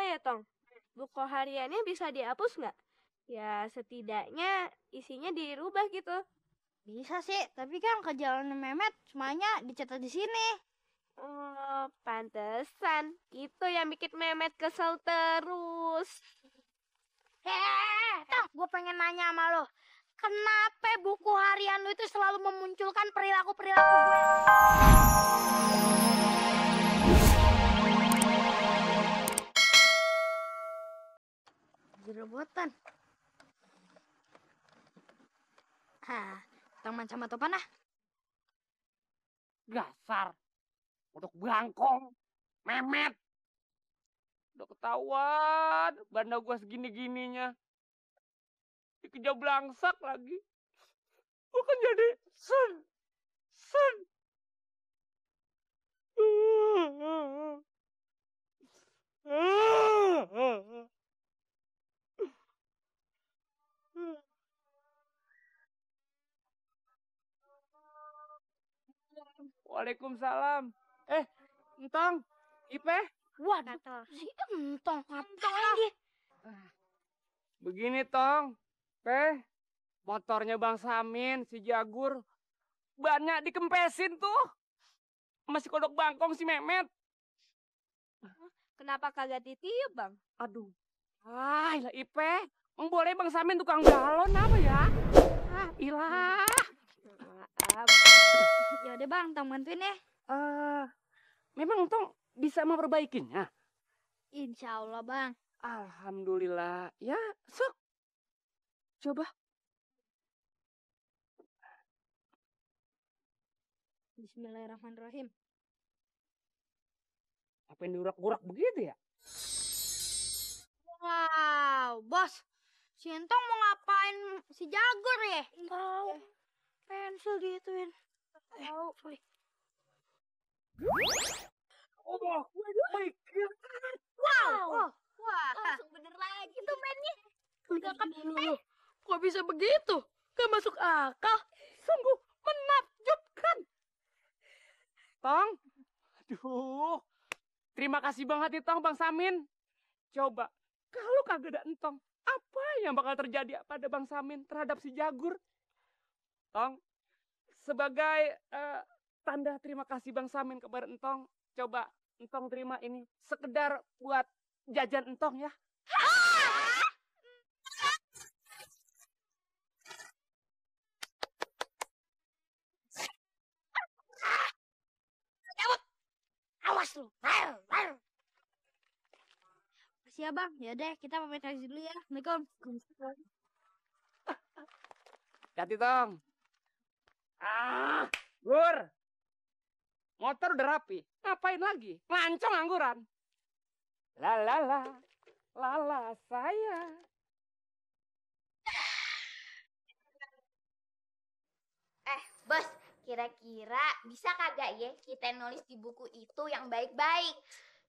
ya, Tong? Buku hariannya bisa dihapus nggak? Ya, setidaknya isinya dirubah gitu. Bisa sih, tapi kan kejalanan Mehmet semuanya dicatat di sini. Oh, pantesan. Itu yang bikin Mehmet kesel terus. Tong, gue pengen nanya sama lo. Kenapa buku harian lo itu selalu memunculkan perilaku-perilaku gue? Jerobotan. Taman sama topan ah. Dasar. Untuk bangkong. Memet. Udah ketahuan. Banda gua segini-gininya. Dikejar belangsak lagi. Gua kan jadi sen. Waalaikumsalam. Entong, Ipe. Waduh, si Entong ngapain dia? Begini, Tong. Motornya Bang Samin, si Jagur. Bannya dikempesin tuh. Masih kodok bangkong si Memet. Kenapa kagak ditiup, Bang? Aduh. Lah Ipe. Boleh Bang Samin tukang galon apa ya? Ilah. Maaf. Yaudah bang, Tong bantuin ya. Memang Tong bisa memperbaikinya? Insya Allah bang. Alhamdulillah. Ya, sok. Coba. Bismillahirrahmanirrahim. Apa yang diurak-urak begitu ya? Wow, bos. Si Entong mau ngapain si Jagur ya? Tahu. Pensil gituin. Tahu. Sorry. Oh, mikir. Wow. Wah. Langsung bener lagi tuh mainnya. Kok bisa begitu? Gak masuk akal. Sungguh menakjubkan. Tong. Aduh. Terima kasih banget nih Tong, Bang Samin. Coba, kalau kagak ada Entong, apa yang bakal terjadi pada Bang Samin terhadap si Jagur? Tong, sebagai tanda terima kasih Bang Samin kepada Entong, coba Entong terima ini sekedar buat jajan Entong ya. Awas lu. Makasih ya bang. Yaudah kita pamit lagi dulu ya. Assalamualaikum. Hati Tong. Gur. Motor udah rapi. Ngapain lagi? Lancong angguran. Lala saya. Bos, kira-kira bisa kagak ya kita nulis di buku itu yang baik-baik?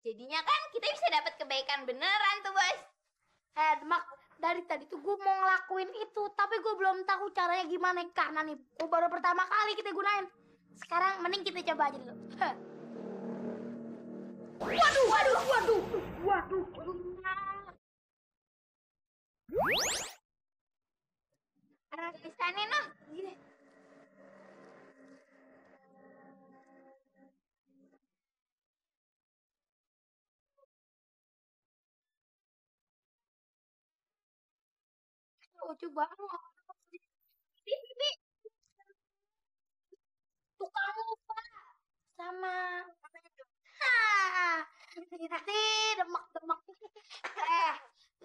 Jadinya kan kita bisa dapat kebaikan beneran tuh, Bos. Demak, dari tadi tuh gue mau ngelakuin itu, tapi gue belum tahu caranya gimana karena nih gue baru pertama kali kita gunain. Sekarang mending kita coba aja dulu. Waduh. Tulisannya noh. Lucu banget. Tukang lupa sama demak.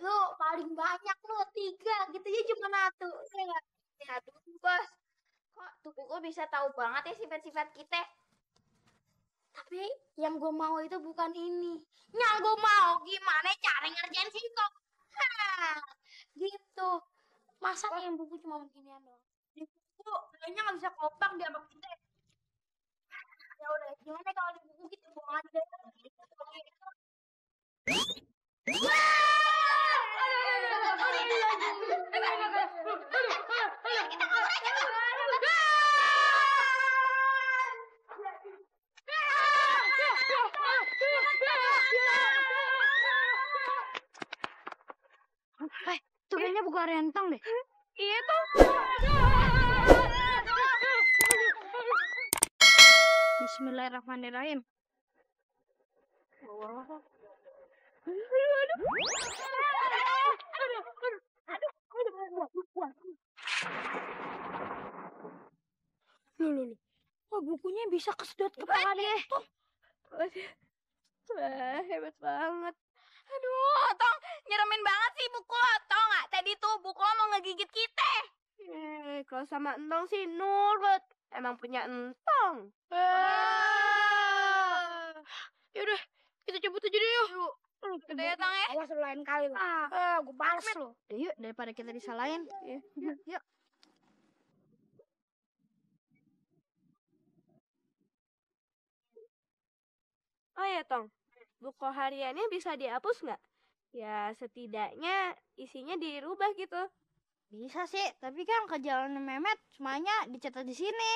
Lu paling banyak lu 3 gitu ya cuma 1. Aduh, Bos. Kok tuh buku bisa tahu banget ya sifat-sifat kita? Tapi yang gue mau itu bukan ini. Yang gue mau gimana cara ngerjain singkong. Gitu. Masa nih yang buku cuma beginian doang. Di buku kayaknya nggak bisa kompak dia sama kita. Ya udah, gimana kalau di buku kita buang aja. buku harian Tong deh. Iya tuh. Bismillahirrahmanirrahim. Loh. Wah, bukunya bisa kesedot kepala deh. Wah, hebat banget. Aduh, Tong, nyeremin banget sih buku lo. Tau nggak? Tadi tuh buku lo mau ngegigit kita. Kalau sama entong sih nurut. Emang punya entong. Yaudah, kita cabut aja deh yuk. Udah ya, Tong ya. Awas lain kali lo. Gue balas lo. Udah yuk, daripada kita disalahin. Yuk. Oh ya, Tong. Buku hariannya bisa dihapus nggak? Ya, setidaknya isinya dirubah gitu. Bisa sih, tapi kan kejalanan Mehmet semuanya dicatat di sini.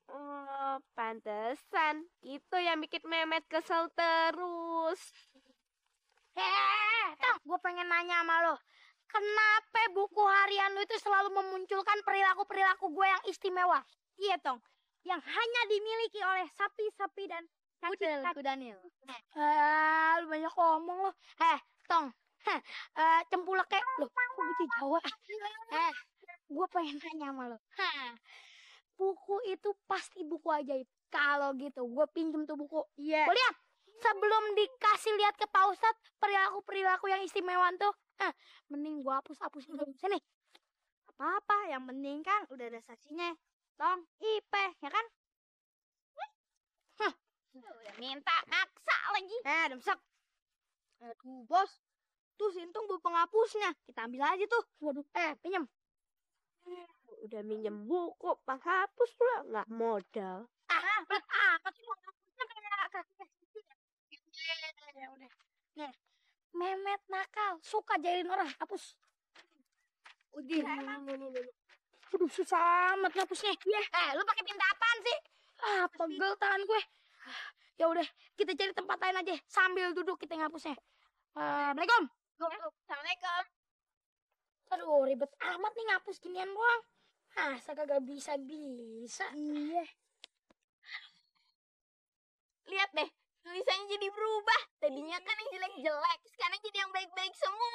Oh, pantesan. Itu yang bikin Mehmet kesel terus. Tong, gue pengen nanya sama lo. Kenapa buku harian lo itu selalu memunculkan perilaku-perilaku gue yang istimewa? Iya, Tong. Yang hanya dimiliki oleh sapi-sapi dan kudanil. Lu banyak ngomong lo. Tong. Cempulek kayak lo. Kok gitu Jawa? Gue pengen nanya sama lo. Buku itu pasti buku ajaib. Kalau gitu, gue pinjem tuh buku. Iya. Gue lihat. Sebelum dikasih lihat ke Pak Ustadz perilaku-perilaku yang istimewa tuh, mending gua hapus-hapusin dulu. Sini. Apa-apa, yang penting kan udah ada saksinya. Tong, IP, ya kan? Udah minta maksa lagi. Demsak. Tuh, bos. Tuh, Sintung bawa penghapusnya. Kita ambil aja tuh. Waduh, pinjam. Udah minjem buku, penghapus pula nggak modal. Apa sih lo hapusnya kayak kakinya Siti ya? Udah. Nih, Mehmet nakal, suka jahilin orang, hapus. Udah. Aduh, susah amat hapusnya. Lu pakai tinta apaan sih? Pegel tangan gue. Ya udah, kita cari tempat lain aja sambil duduk kita ngapusnya. Assalamualaikum. Assalamualaikum. Aduh, ribet amat nih ngapus ginian doang. Masa kagak bisa. Iya. Lihat deh, tulisannya jadi berubah. Tadinya kan yang jelek-jelek, sekarang jadi yang baik-baik semua.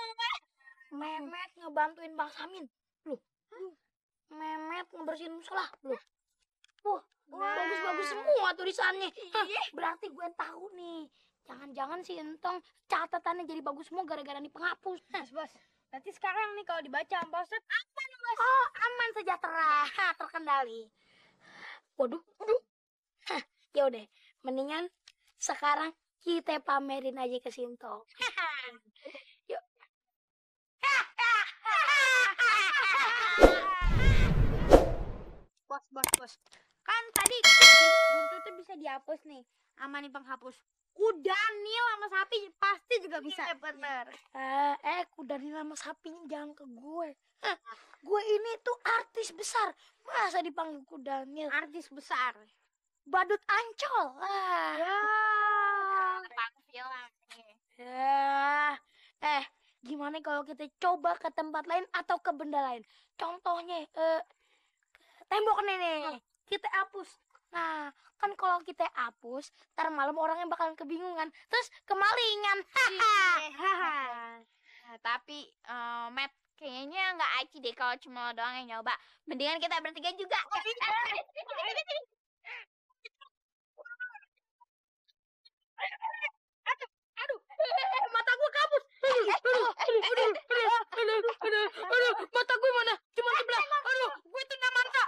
Mehmet ngebantuin Bang Samin. Loh. Mehmet ngebersihin musola. Loh. Bagus-bagus semua tulisannya. Berarti gue tahu nih. Jangan-jangan si Entong catatannya jadi bagus semua gara-gara nih penghapus. Bos. Berarti sekarang nih kalau dibaca Pak Ustadz aman, Bos. Oh, aman sejahtera, terkendali. Waduh. Ya udah, mendingan sekarang kita pamerin aja ke Sintong. Yuk. Bos. Kan tadi buntutnya bisa dihapus nih. Amanin penghapus. Kudanil sama sapi pasti juga bisa. Bener. Kudanil sama sapinya jangan ke gue. Gue ini tuh artis besar. Masa dipanggil Kudanil? Artis besar. Badut Ancol. Gimana kalau kita coba ke tempat lain atau ke benda lain? Contohnya, tembok nih. Kita hapus. Nah, kan kalau kita hapus, ntar malam orangnya bakalan kebingungan. Terus kemalingan. Tapi, Matt, kayaknya nggak aci deh kalau cuma lo doang yang nyoba. Mendingan kita bertiga juga. Mata gue kabur. Aduh, mata gue mana? Cuma sebelah. Aduh, gue tuna mata.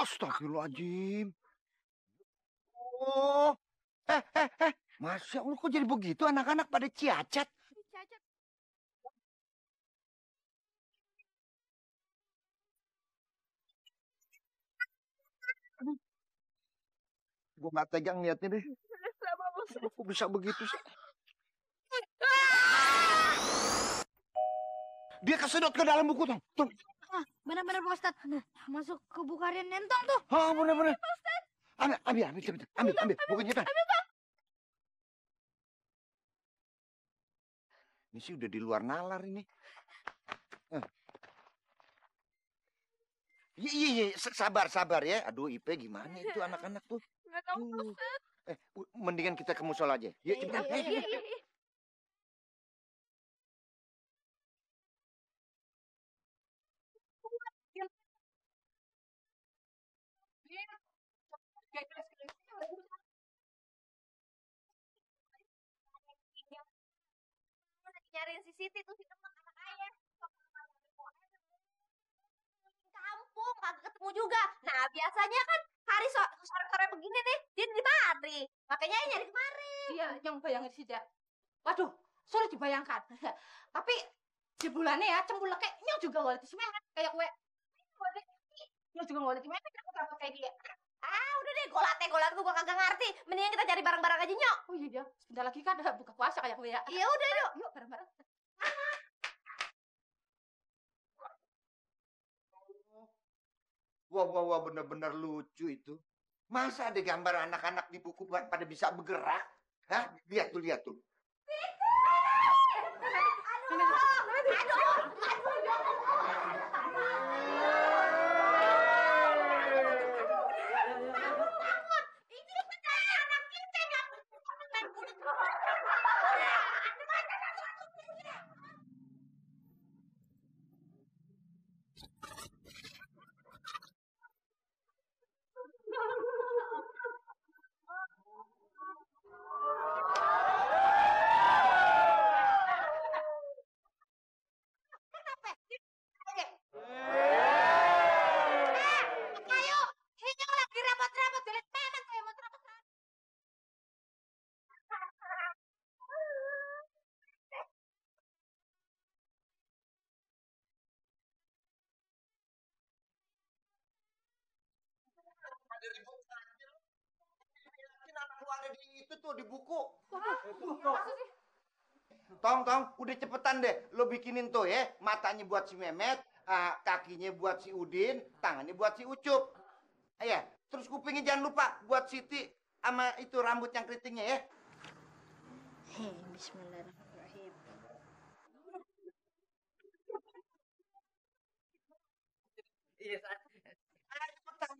Astagfirullahaladzim. Oh, Masya Allah kok jadi begitu anak-anak pada ciacat. Gue gak tegang liatnya deh. Sama Kok bisa begitu sih? Dia kesedot ke dalam buku, Tong. Tong. Benar-benar Pak Ustadz. Masuk ke buku harian Nentong tuh. Oh, benar-benar. Ambil, cepet. Ambil, bukunya, Tong. Ini sih udah di luar nalar ini. Iya, sabar ya. Aduh, Ipe gimana itu anak-anak tuh? Nggak tahu. Mendingan kita ke musola aja. Yuk, cepetan. Iya. Nyariin si Siti tuh si teman anak ayah. Kampung kagak ketemu juga. Nah biasanya kan hari sore-sore begini nih dia di mari. Makanya nyari kemari. Iya, yang bayangin sih, Jak. Waduh, sulit dibayangkan. Tapi di bulannya ya, cembuleknya nyong juga wallet semangat kayak kue. Nyong juga wallet semangat aku takut kayak dia. Ah udah deh golat gua kagak ngerti. Mendingan kita cari barang-barang aja nyok. Oh iya, dia. Sebentar lagi kan ada buka puasa kayak kue ya. Iya udah yuk. Yuk bareng-bareng. Wah, bener-bener lucu itu. Masa ada gambar anak-anak di buku pada bisa bergerak? Hah? Lihat tuh. Ayo, ini lagi repot-repot belet memang kayak mau terapet. Ada di itu tuh di buku. Tong, udah cepetan deh. Lo bikinin tuh ya, matanya buat si Mehmet, kakinya buat si Udin, tangannya buat si Ucup. Iya, terus kupingnya jangan lupa buat Siti sama itu rambut yang keritingnya ya. Bismillahirrahmanirrahim. Iya, Cepetan.